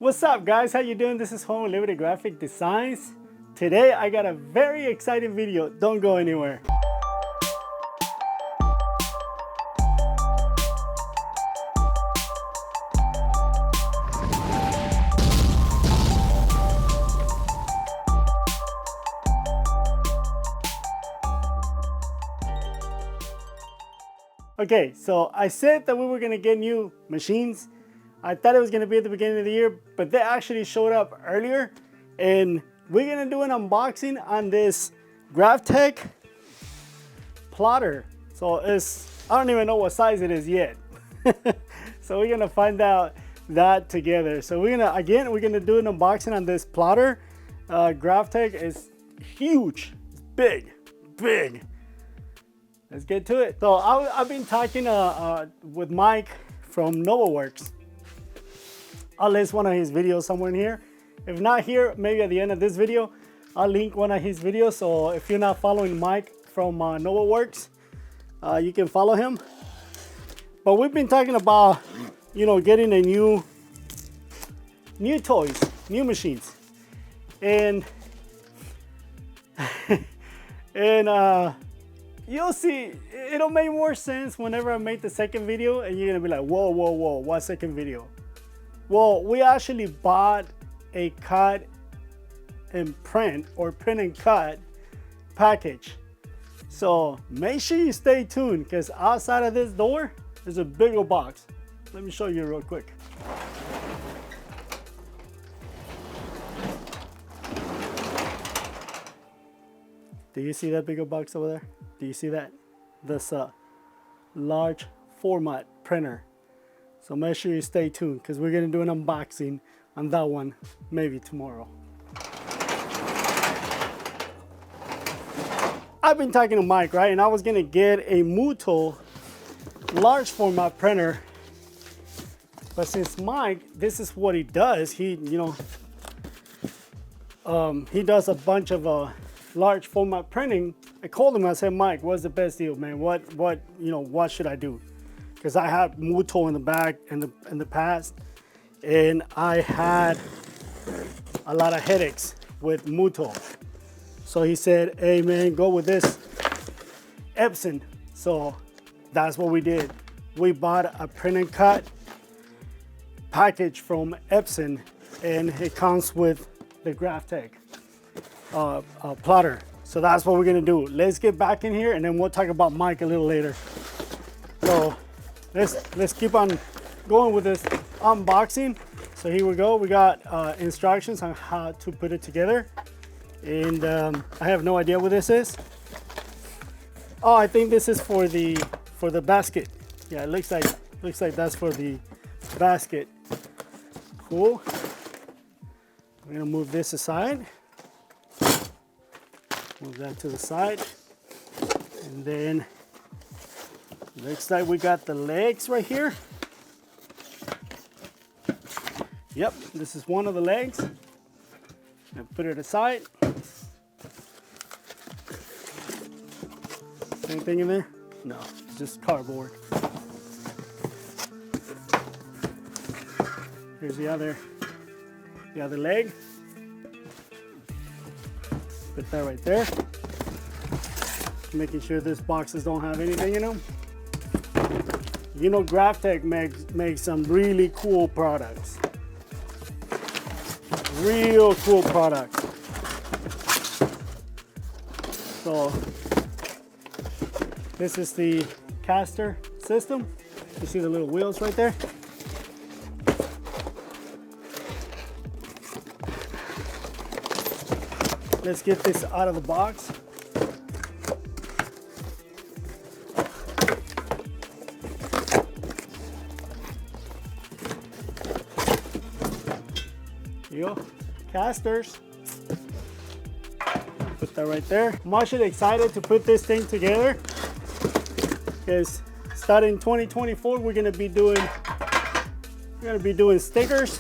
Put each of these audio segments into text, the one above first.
What's up guys, how you doing? This is Home with Liberty Graphic Designs. Today I got a very exciting video. Don't go anywhere. Okay, so I said that we were gonna get new machines. I thought it was gonna be at the beginning of the year, but they actually showed up earlier, and we're gonna do an unboxing on this Graphtec plotter. So I don't even know what size it is yet. So we're gonna find out that together. So we're gonna do an unboxing on this plotter. Graphtec is huge, it's big. Let's get to it. So I've been talking with Mike from NovaWorks. I'll list one of his videos somewhere in here. If not here, maybe at the end of this video, I'll link one of his videos. So if you're not following Mike from NovaWorks, you can follow him. But we've been talking about, getting a new toys, new machines. And, you'll see, it'll make more sense whenever I make the second video and you're gonna be like, whoa, what second video? Well, we actually bought a cut and print or print and cut package. So make sure you stay tuned because outside of this door, there's a big old box. Let me show you real quick. Do you see that big old box over there? Do you see that? This large format printer. So make sure you stay tuned because we're gonna do an unboxing on that one maybe tomorrow. I've been talking to Mike, right? And I was gonna get a Muto large format printer. But since Mike, this is what he does. He does a bunch of large format printing. I called him, I said, Mike, what's the best deal, man? What should I do? Because I had Muto in the back in the past, and I had a lot of headaches with Muto. So he said, hey man, go with this Epson. So that's what we did. We bought a print and cut package from Epson, and it comes with the Graphtec plotter. So that's what we're gonna do. Let's get back in here and then we'll talk about Mike a little later. So let's keep on going with this unboxing. So here we go. We got instructions on how to put it together, and I have no idea what this is. Oh, I think this is for the basket. Yeah, it looks like that's for the basket. Cool. I'm gonna move this aside. Move that to the side, and then looks like we got the legs right here. Yep, this is one of the legs. And put it aside. Anything in there? No, it's just cardboard. Here's the other leg. Put that right there. Making sure these boxes don't have anything in them. Graphtec makes some really cool products. Real cool products. So this is the caster system. You see the little wheels right there? Let's get this out of the box. Here you go, casters. Put that right there. I'm actually excited to put this thing together because starting 2024, we're gonna be doing stickers.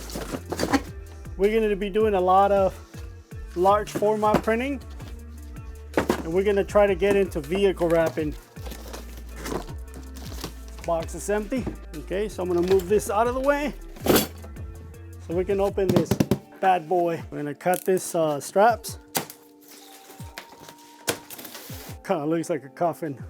We're gonna be doing a lot of large format printing, and we're gonna try to get into vehicle wrapping. Box is empty. Okay, so I'm gonna move this out of the way So we can open this bad boy. We're gonna cut this straps. Kind of looks like a coffin.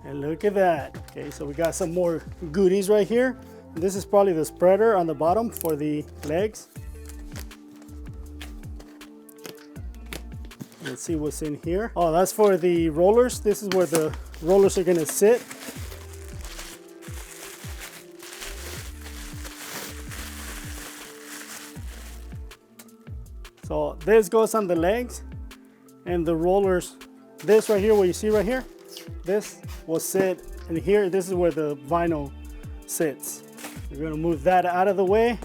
And look at that. Okay, so we got some more goodies right here. This is probably the spreader on the bottom for the legs. Let's see what's in here. Oh, that's for the rollers. This is where the rollers are gonna sit. So this goes on the legs, and the rollers, this right here, what you see right here, this will sit in here. This is where the vinyl sits. We're gonna move that out of the way.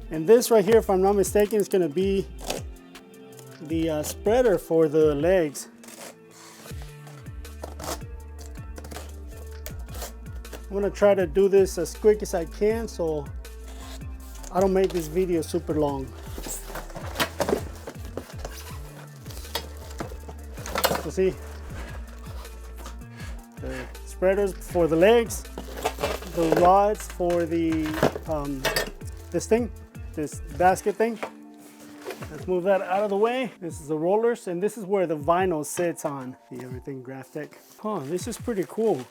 And this right here, if I'm not mistaken, is gonna be the spreader for the legs. I'm gonna try to do this as quick as I can so I don't make this video super long. So see, the spreaders for the legs, the rods for the this basket thing. Let's move that out of the way. This is the rollers, and this is where the vinyl sits on. See everything Graphtec. Oh, this is pretty cool.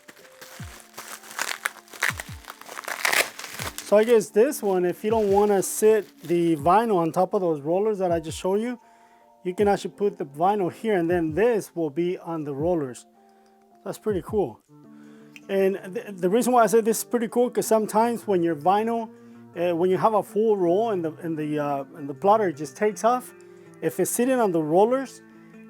So I guess this one, if you don't want to sit the vinyl on top of those rollers that I just showed you, you can actually put the vinyl here, and then this will be on the rollers. That's pretty cool. And the reason why I said this is pretty cool, because sometimes when your vinyl, when you have a full roll and the plotter just takes off, if it's sitting on the rollers,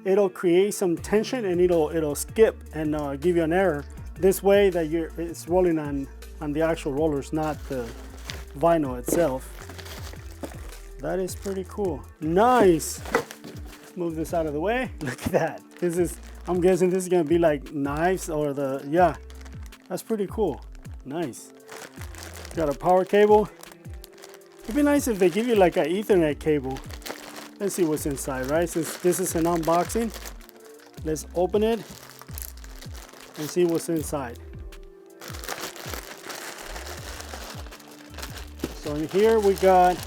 it'll create some tension and it'll skip and give you an error. This way that it's rolling on the actual rollers, not the vinyl itself. That is pretty cool. Nice. Move this out of the way. Look at that. This is, I'm guessing this is gonna be like knives or yeah, that's pretty cool. Nice. Got a power cable. It'd be nice if they give you like an Ethernet cable. Let's see what's inside, right? Since this is an unboxing, let's open it and see what's inside. So in here we got,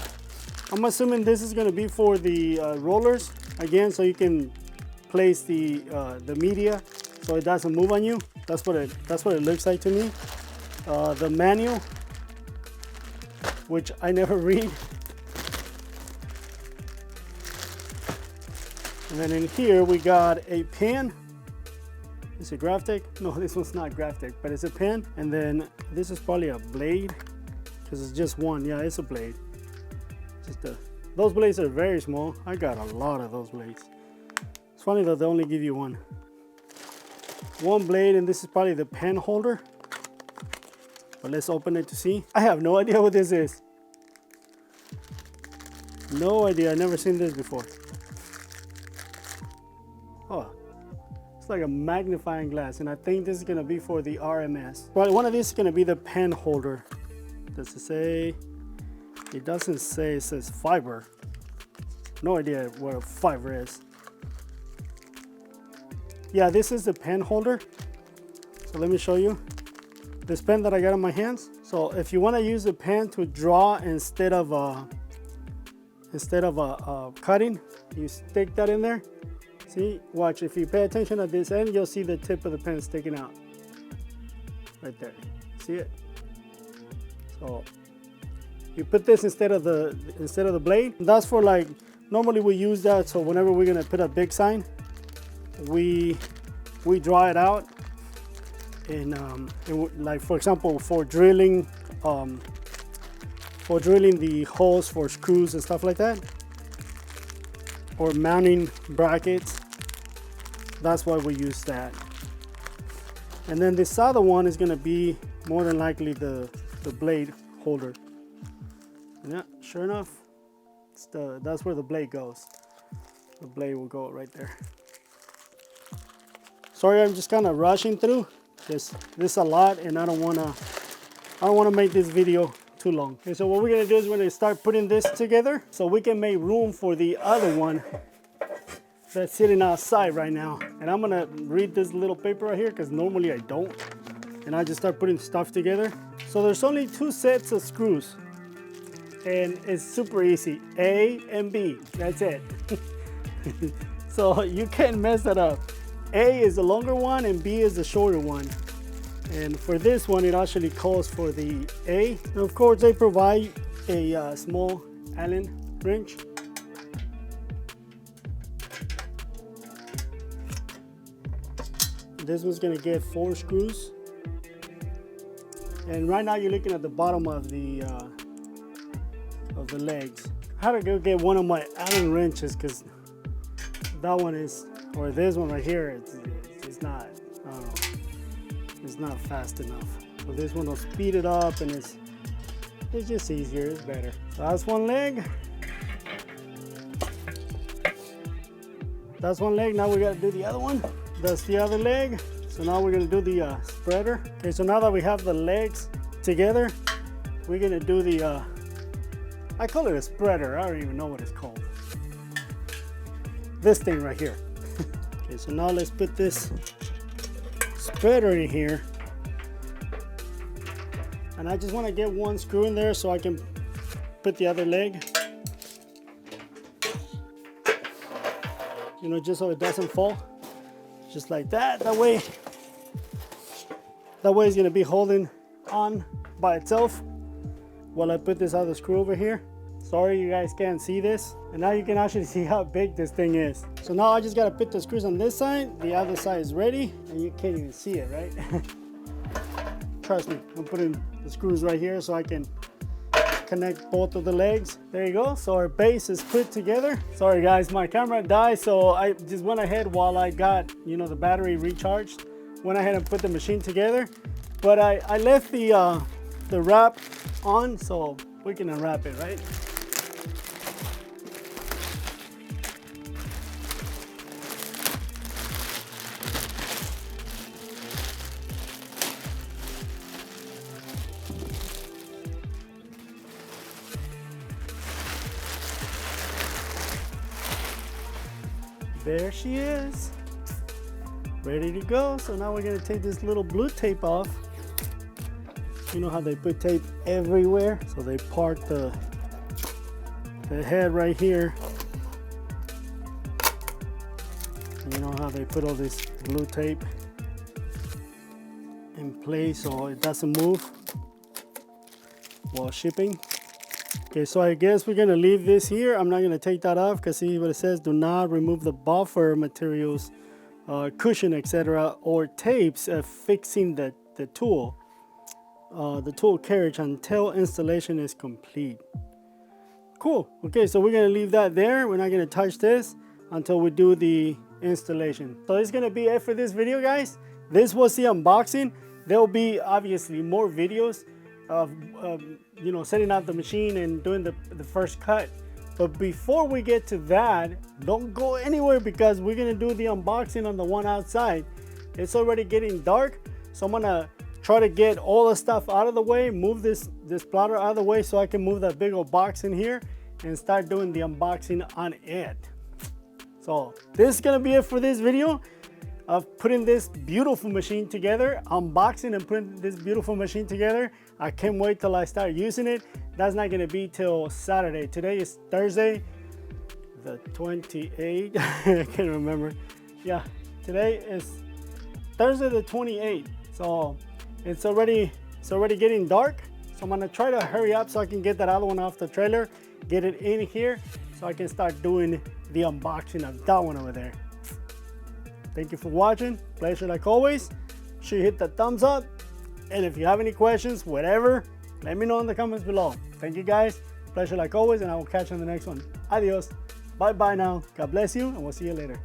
I'm assuming this is gonna be for the rollers. Again, so you can place the media so it doesn't move on you. That's what it looks like to me. The manual, which I never read. And then in here we got a pen. Is it Graphtec? No, this one's not Graphtec, but it's a pen. And then this is probably a blade, because it's just one. Yeah, it's a blade. Those blades are very small. I got a lot of those blades. It's funny that they only give you one blade, and this is probably the pen holder. But let's open it to see. I have no idea what this is. No idea. I've never seen this before. Oh, it's like a magnifying glass, and I think this is gonna be for the RMS. Well, one of these is gonna be the pen holder. Does it say? It doesn't say. It says fiber. No idea what a fiber is. Yeah, this is the pen holder. So let me show you this pen that I got in my hands. So if you want to use the pen to draw instead of cutting, you stick that in there. See, watch. If you pay attention at this end, you'll see the tip of the pen sticking out right there. See it? So you put this instead of the blade. That's for, like, normally we use that so whenever we're gonna put a big sign, we draw it out, and like for example for drilling the holes for screws and stuff like that, or mounting brackets. That's why we use that. And then this other one is gonna be more than likely the blade holder. Yeah, sure enough, that's where the blade goes. The blade will go right there. Sorry, I'm just kind of rushing through this a lot, and I don't wanna make this video too long. Okay, so what we're gonna do is we're gonna start putting this together so we can make room for the other one that's sitting outside right now. And I'm gonna read this little paper right here because normally I don't. And I just start putting stuff together. So there's only 2 sets of screws. And it's super easy, A and B, that's it. So you can't mess that up. A is the longer one and B is the shorter one. And for this one, it actually calls for the A. And of course, they provide a small Allen wrench. This one's gonna get 4 screws. And right now you're looking at the bottom of the legs. I had to go get one of my Allen wrenches because that one is, or this one right here, it's not, I don't know, it's not fast enough. So this one will speed it up, and it's just easier, it's better. So that's one leg. That's one leg. Now we got to do the other one. That's the other leg. So now we're gonna do the spreader. Okay, so now that we have the legs together, we're gonna do the, I call it a spreader. I don't even know what it's called. This thing right here. Okay, so now let's put this spreader in here. And I just wanna get 1 screw in there so I can put the other leg. You know, just so it doesn't fall. Just like that. That way it's gonna be holding on by itself while I put this other screw over here. Sorry you guys can't see this. And now you can actually see how big this thing is. So now I just gotta put the screws on this side. The other side is ready, and you can't even see it, right? Trust me, I'm putting the screws right here so I can connect both of the legs. There you go. So our base is put together. Sorry guys, my camera died, so I just went ahead while I got, you know, the battery recharged. Went ahead and put the machine together. But I left the wrap on so we can unwrap it, right? There she is, ready to go. So now we're gonna take this little blue tape off. You know how they put tape everywhere? So they part the head right here. You know how they put all this blue tape in place so it doesn't move while shipping. Okay, so I guess we're gonna leave this here. I'm not gonna take that off because see what it says, do not remove the buffer materials, cushion, etc. or tapes fixing the tool carriage until installation is complete. Cool. Okay, so we're gonna leave that there. We're not gonna touch this until we do the installation. So it's gonna be it for this video, guys. This was the unboxing. There'll be obviously more videos of you know, setting up the machine and doing the first cut. But before we get to that, don't go anywhere because we're gonna do the unboxing on the one outside. It's already getting dark, so I'm gonna try to get all the stuff out of the way, move this plotter out of the way so I can move that big old box in here and start doing the unboxing on it. So this is gonna be it for this video of putting this beautiful machine together, unboxing and putting this beautiful machine together. I can't wait till I start using it. That's not gonna be till Saturday. Today is Thursday, the 28th. I can't remember. Yeah, today is Thursday the 28th. So it's already getting dark. So I'm gonna try to hurry up so I can get that other one off the trailer, get it in here so I can start doing the unboxing of that one over there. Thank you for watching. Pleasure like always. Make sure you hit that thumbs up. And if you have any questions, whatever, let me know in the comments below. Thank you guys. Pleasure like always, and I will catch you on the next one. Adios. Bye-bye now. God bless you, and we'll see you later.